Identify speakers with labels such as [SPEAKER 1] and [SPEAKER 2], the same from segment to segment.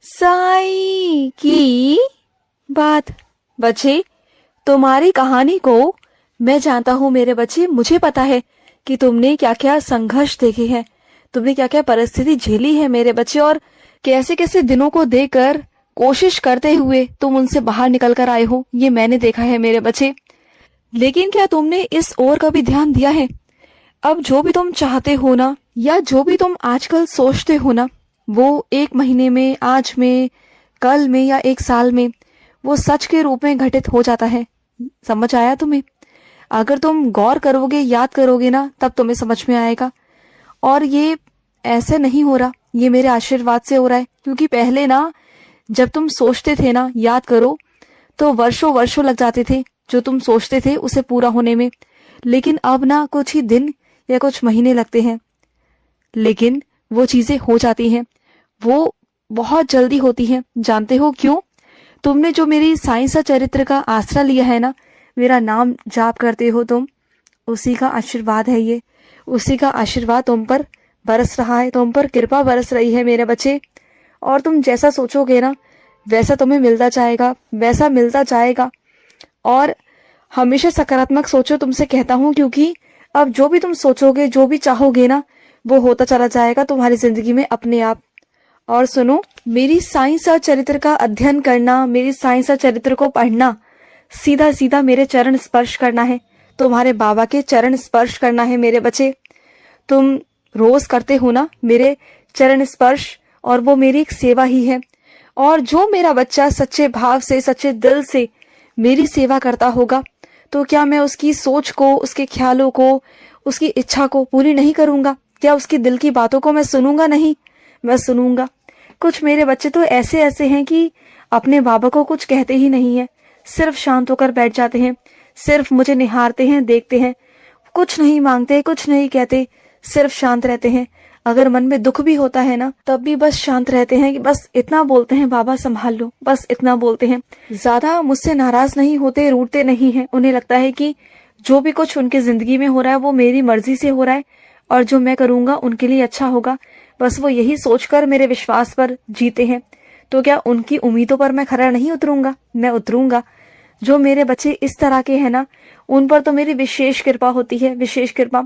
[SPEAKER 1] साई की बात। बच्चे, तुम्हारी कहानी को मैं जानता हूँ मेरे बच्चे। मुझे पता है कि तुमने क्या क्या संघर्ष देखे हैं, तुमने क्या क्या परिस्थिति झेली है मेरे बच्चे, और कैसे कैसे दिनों को देखकर कोशिश करते हुए तुम उनसे बाहर निकल कर आए हो, ये मैंने देखा है मेरे बच्चे। लेकिन क्या तुमने इस ओर कभी ध्यान दिया है? अब जो भी तुम चाहते हो ना, या जो भी तुम आजकल सोचते हो ना, वो एक महीने में, आज में, कल में या एक साल में वो सच के रूप में घटित हो जाता है। समझ आया तुम्हें? अगर तुम गौर करोगे, याद करोगे ना, तब तुम्हें समझ में आएगा। और ये ऐसे नहीं हो रहा, ये मेरे आशीर्वाद से हो रहा है। क्योंकि पहले ना, जब तुम सोचते थे ना, याद करो, तो वर्षों वर्षों लग जाते थे जो तुम सोचते थे उसे पूरा होने में। लेकिन अब ना कुछ ही दिन या कुछ महीने लगते हैं, लेकिन वो चीजें हो जाती हैं। वो बहुत जल्दी होती हैं। जानते हो क्यों? तुमने जो मेरी साइंस चरित्र का आसरा लिया है ना, मेरा नाम जाप करते हो तुम, उसी का आशीर्वाद है ये। उसी का आशीर्वाद तुम पर बरस रहा है, तुम पर कृपा बरस रही है मेरे बच्चे। और तुम जैसा सोचोगे ना, वैसा तुम्हें मिलता जाएगा, वैसा मिलता जाएगा। और हमेशा सकारात्मक सोचो, तुमसे कहता हूँ, क्योंकि अब जो भी तुम सोचोगे, जो भी चाहोगे ना, वो होता चला जाएगा तुम्हारी जिंदगी में अपने आप। और सुनो, मेरी साइंस और चरित्र का अध्ययन करना, मेरी साइंस और चरित्र को पढ़ना, सीधा सीधा मेरे चरण स्पर्श करना है, तुम्हारे बाबा के चरण स्पर्श करना है मेरे बच्चे। तुम रोज करते हो ना मेरे चरण स्पर्श, और वो मेरी एक सेवा ही है। और जो मेरा बच्चा सच्चे भाव से, सच्चे दिल से मेरी सेवा करता होगा, तो क्या मैं उसकी सोच को, उसके ख्यालों को, उसकी इच्छा को पूरी नहीं करूंगा? क्या उसकी दिल की बातों को मैं सुनूंगा नहीं? मैं सुनूंगा। कुछ मेरे बच्चे तो ऐसे ऐसे हैं कि अपने बाबा को कुछ कहते ही नहीं है, सिर्फ शांत होकर बैठ जाते हैं, सिर्फ मुझे निहारते हैं, देखते हैं, कुछ नहीं मांगते, कुछ नहीं कहते, सिर्फ शांत रहते हैं। अगर मन में दुख भी होता है ना, तब भी बस शांत रहते हैं, कि बस इतना बोलते हैं, बाबा संभाल लो, बस इतना बोलते हैं। ज्यादा मुझसे नाराज नहीं होते, रूठते नहीं हैं। उन्हें लगता है कि जो भी कुछ उनकी जिंदगी में हो रहा है वो मेरी मर्जी से हो रहा है, और जो मैं करूंगा उनके लिए अच्छा होगा। बस वो यही सोचकर मेरे विश्वास पर जीते हैं। तो क्या उनकी उम्मीदों पर मैं खरा नहीं उतरूंगा? मैं उतरूंगा। जो मेरे बच्चे इस तरह के हैं ना, उन पर तो मेरी विशेष कृपा होती है, विशेष कृपा।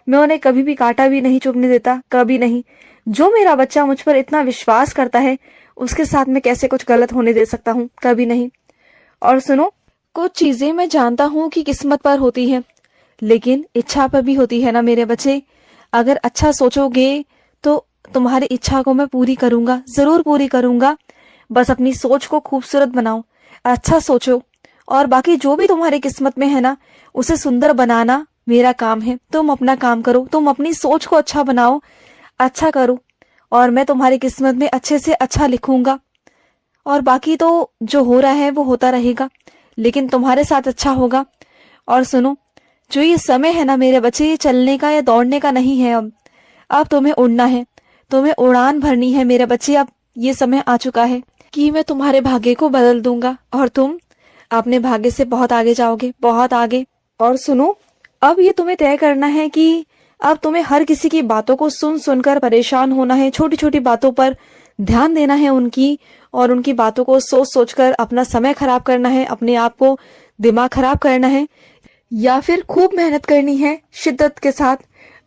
[SPEAKER 1] मैं उन्हें कभी भी कांटा भी नहीं चुभने देता, कभी नहीं। जो मेरा बच्चा मुझ पर इतना विश्वास करता है, उसके साथ मैं कैसे कुछ गलत होने दे सकता हूँ? कभी नहीं। और सुनो, कुछ चीजें मैं जानता हूँ कि किस्मत पर होती है, लेकिन इच्छा पर भी होती है ना मेरे बच्चे। अगर अच्छा सोचोगे तो तुम्हारी इच्छा को मैं पूरी करूंगा, जरूर पूरी करूंगा। बस अपनी सोच को खूबसूरत बनाओ, अच्छा सोचो, और बाकी जो भी तुम्हारी किस्मत में है ना, उसे सुंदर बनाना मेरा काम है। तुम अपना काम करो, तुम अपनी सोच को अच्छा बनाओ, अच्छा करो, और मैं तुम्हारी किस्मत में अच्छे से अच्छा लिखूंगा। और बाकी तो जो हो रहा है वो होता रहेगा, लेकिन तुम्हारे साथ अच्छा होगा। और सुनो, जो ये समय है ना मेरे बच्चे, ये चलने का या दौड़ने का नहीं है। अब तुम्हें उड़ना है, तुम्हें उड़ान भरनी है मेरे बच्चे। अब ये समय आ चुका है कि मैं तुम्हारे भाग्य को बदल दूंगा, और तुम अपने भाग्य से बहुत आगे जाओगे, बहुत आगे। और सुनो, अब ये तुम्हें तय करना है कि अब तुम्हें हर किसी की बातों को सुन सुनकर परेशान होना है, छोटी छोटी बातों पर ध्यान देना है उनकी, और उनकी बातों को सोच सोचकर अपना समय खराब करना है, अपने आप को दिमाग खराब करना है, या फिर खूब मेहनत करनी है शिद्दत के साथ,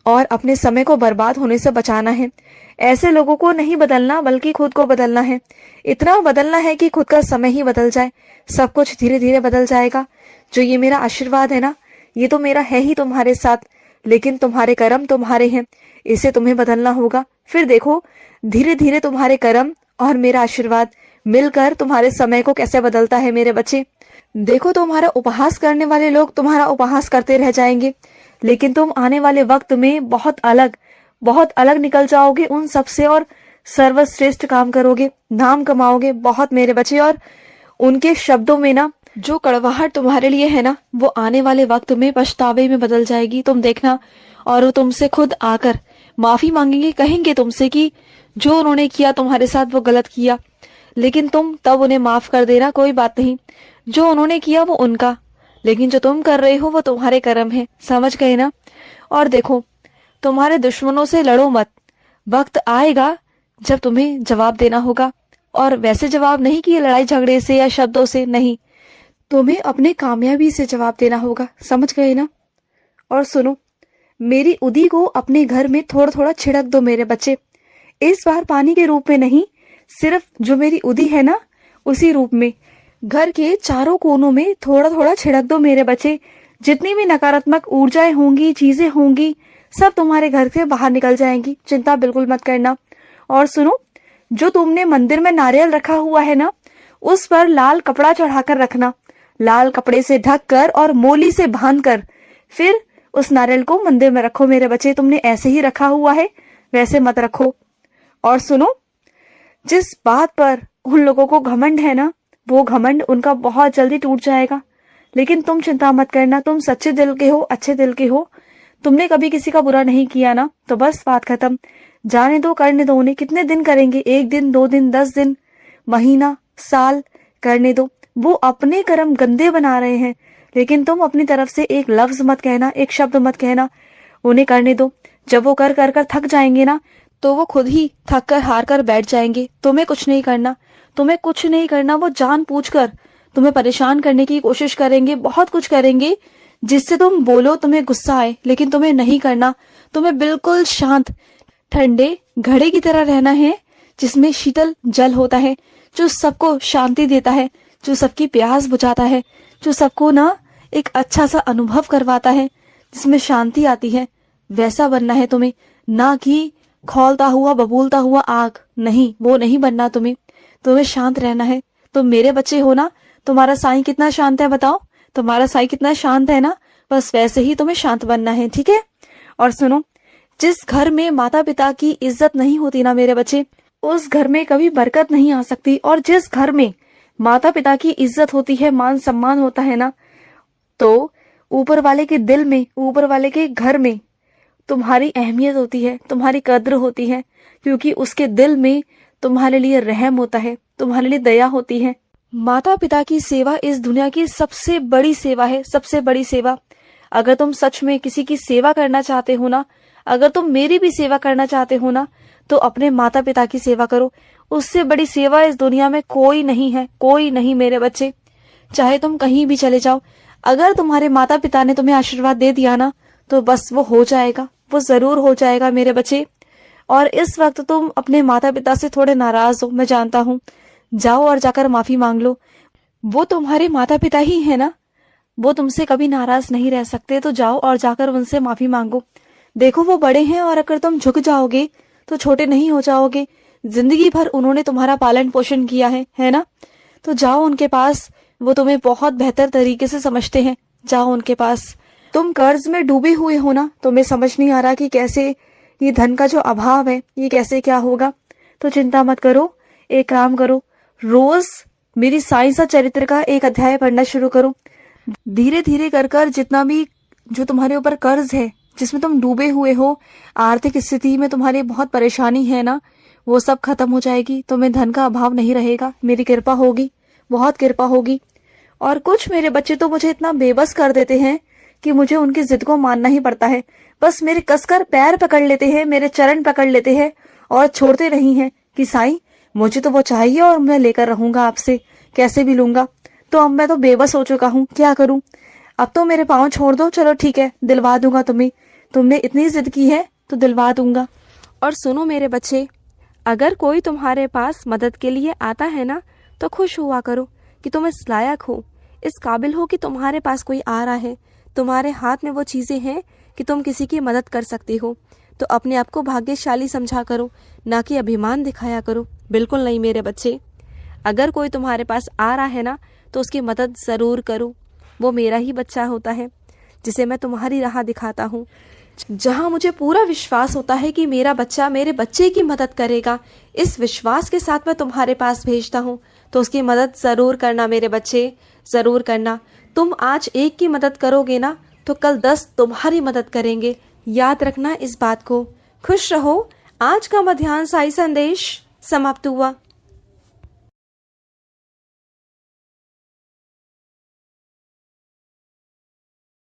[SPEAKER 1] और अपने समय को बर्बाद होने से बचाना है। ऐसे लोगों को नहीं बदलना, बल्कि खुद को बदलना है। इतना बदलना है कि खुद का समय ही बदल जाए, सब कुछ धीरे धीरे बदल जाएगा। जो ये मेरा आशीर्वाद है ना, ये तो मेरा है ही तुम्हारे साथ, लेकिन तुम्हारे कर्म तुम्हारे हैं, इसे तुम्हें बदलना होगा। फिर देखो, धीरे धीरे तुम्हारे कर्म और मेरा आशीर्वाद मिलकर तुम्हारे समय को कैसे बदलता है मेरे बच्चे। देखो, तुम्हारा उपहास करने वाले लोग तुम्हारा उपहास करते रह जाएंगे, लेकिन तुम आने वाले वक्त में बहुत अलग निकल जाओगे उन सबसे, और सर्वश्रेष्ठ काम करोगे, नाम कमाओगे बहुत मेरे बच्चे। और उनके शब्दों में ना जो कड़वाहट तुम्हारे लिए है ना, वो आने वाले वक्त में पछतावे में बदल जाएगी, तुम देखना। और वो तुमसे खुद आकर माफी मांगेंगे, कहेंगे तुमसे कि जो उन्होंने किया तुम्हारे साथ वो गलत किया, लेकिन तुम तब उन्हें माफ कर देना, कोई बात नहीं। जो उन्होंने किया वो उनका, लेकिन जो तुम कर रहे हो वो तुम्हारे कर्म है। समझ गए ना? और देखो, तुम्हारे दुश्मनों से लड़ो मत, वक्त आएगा जब तुम्हें जवाब देना होगा, और वैसे जवाब नहीं कि लड़ाई झगड़े से या शब्दों से, नहीं, तुम्हें अपने कामयाबी से जवाब देना होगा, समझ गए ना। और सुनो, मेरी उदी को अपने घर में थोड़ा थोड़ा छिड़क दो मेरे बच्चे। इस बार पानी के रूप में नहीं, सिर्फ जो मेरी उदी है ना उसी रूप में। घर के चारों कोनों में थोड़ा थोड़ा छिड़क दो मेरे बच्चे। जितनी भी नकारात्मक ऊर्जाएं होंगी, चीजें होंगी, सब तुम्हारे घर से बाहर निकल जाएंगी, चिंता बिल्कुल मत करना। और सुनो, जो तुमने मंदिर में नारियल रखा हुआ है ना, उस पर लाल कपड़ा चढ़ाकर रखना। लाल कपड़े से ढककर और मोली से बांधकर फिर उस नारियल को मंदिर में रखो मेरे बच्चे। तुमने ऐसे ही रखा हुआ है, वैसे मत रखो। और सुनो, जिस बात पर उन लोगों को घमंड है ना, वो घमंड उनका बहुत जल्दी टूट जाएगा। लेकिन तुम चिंता मत करना, तुम सच्चे दिल के हो, अच्छे दिल के हो, तुमने कभी किसी का बुरा नहीं किया ना, तो बस बात खत्म। जाने दो, करने दो उन्हें। कितने दिन करेंगे? 1 दिन, 2 दिन, 10 दिन, महीना, साल, करने दो। वो अपने कर्म गंदे बना रहे हैं, लेकिन तुम अपनी तरफ से एक लफ्ज मत कहना, एक शब्द मत कहना, उन्हें करने दो। जब वो कर कर कर थक जाएंगे ना, तो वो खुद ही थक कर हार कर बैठ जाएंगे। तुम्हें कुछ नहीं करना, तुम्हें कुछ नहीं करना। वो जानबूझकर तुम्हें परेशान करने की कोशिश करेंगे, बहुत कुछ करेंगे जिससे तुम बोलो, तुम्हें गुस्सा आए, लेकिन तुम्हें नहीं करना। तुम्हें बिल्कुल शांत ठंडे घड़े की तरह रहना है, जिसमें शीतल जल होता है, जो सबको शांति देता है, जो सबकी प्यास बुझाता है, जो सबको ना एक अच्छा सा अनुभव करवाता है, जिसमें शांति आती है। वैसा बनना है तुम्हें, ना कि खौलता हुआ बबूलता हुआ आग। नहीं, वो नहीं बनना तुम्हें। तुम्हें शांत रहना है। तुम मेरे बच्चे हो ना, तुम्हारा साईं कितना शांत है बताओ? तुम्हारा साईं कितना शांत है ना, बस वैसे ही तुम्हें शांत बनना है, ठीक है। और सुनो, जिस घर में माता पिता की इज्जत नहीं होती ना मेरे बच्चे, उस घर में कभी बरकत नहीं आ सकती। और जिस घर में माता पिता की इज्जत होती है, मान सम्मान होता है ना, तो ऊपर वाले के दिल में, ऊपर वाले के घर में तुम्हारी अहमियत होती है, तुम्हारी कद्र होती है, क्योंकि उसके दिल में तुम्हारे लिए रहम होता है, तुम्हारे लिए दया होती है। माता पिता की सेवा इस दुनिया की सबसे बड़ी सेवा है, सबसे बड़ी सेवा। अगर तुम सच में किसी की सेवा करना चाहते हो ना, अगर तुम मेरी भी सेवा करना चाहते हो ना, तो अपने माता पिता की सेवा करो। उससे बड़ी सेवा इस दुनिया में कोई नहीं है, कोई नहीं मेरे बच्चे। चाहे तुम कहीं भी चले जाओ, अगर तुम्हारे माता पिता ने तुम्हें आशीर्वाद दे दिया ना, तो बस वो हो जाएगा, वो जरूर हो जाएगा मेरे बच्चे। और इस वक्त तुम अपने माता पिता से थोड़े नाराज हो, मैं जानता हूँ। जाओ और जाकर माफी मांग लो। वो तुम्हारे माता पिता ही है ना, वो तुमसे कभी नाराज नहीं रह सकते। तो जाओ और जाकर उनसे माफी मांगो। देखो, वो बड़े हैं, और अगर तुम झुक जाओगे तो छोटे नहीं हो जाओगे। जिंदगी भर उन्होंने तुम्हारा पालन पोषण किया है ना। तो जाओ उनके पास, वो तुम्हें बहुत बेहतर तरीके से समझते हैं। जाओ उनके पास। तुम कर्ज में डूबे हुए हो ना, तुम्हें समझ नहीं आ रहा कि कैसे ये धन का जो अभाव है, ये कैसे क्या होगा। तो चिंता मत करो, एक काम करो, रोज मेरी साईं सा चरित्र का एक अध्याय पढ़ना शुरू करो। धीरे धीरे कर कर जितना भी जो तुम्हारे ऊपर कर्ज है, जिसमें तुम डूबे हुए हो, आर्थिक स्थिति में तुम्हारी बहुत परेशानी है ना, वो सब खत्म हो जाएगी। तुम्हें धन का अभाव नहीं रहेगा, मेरी कृपा होगी, बहुत कृपा होगी। और कुछ मेरे बच्चे तो मुझे इतना बेबस कर देते हैं कि मुझे उनकी जिद को मानना ही पड़ता है। बस मेरे कसकर पैर पकड़ लेते हैं, मेरे चरण पकड़ लेते हैं और छोड़ते नहीं हैं कि साईं मुझे तो वो चाहिए और मैं लेकर रहूंगा आपसे, कैसे भी लूंगा। तो अब मैं तो बेबस हो चुका हूँ, क्या करूं। अब तो मेरे पाँव छोड़ दो, चलो ठीक है, दिलवा दूंगा तुम्हें। तुमने इतनी जिद की है तो दिलवा दूंगा। और सुनो मेरे बच्चे, अगर कोई तुम्हारे पास मदद के लिए आता है ना, तो खुश हुआ करो कि तुम इस लायक हो, इस काबिल हो कि तुम्हारे पास कोई आ रहा है, तुम्हारे हाथ में वो चीजें हैं कि तुम किसी की मदद कर सकते हो। तो अपने आप को भाग्यशाली समझा करो, ना कि अभिमान दिखाया करो। बिल्कुल नहीं मेरे बच्चे। अगर कोई तुम्हारे पास आ रहा है ना, तो उसकी मदद जरूर करो। वो मेरा ही बच्चा होता है, जिसे मैं तुम्हारी राह दिखाता हूँ। जहाँ मुझे पूरा विश्वास होता है कि मेरा बच्चा मेरे बच्चे की मदद करेगा, इस विश्वास के साथ मैं तुम्हारे पास भेजता हूँ। तो उसकी मदद जरूर करना मेरे बच्चे, जरूर करना। तुम आज एक की मदद करोगे ना, तो कल 10 तुम्हारी मदद करेंगे। याद रखना इस बात को। खुश रहो। आज का मध्याह्न साई संदेश समाप्त हुआ।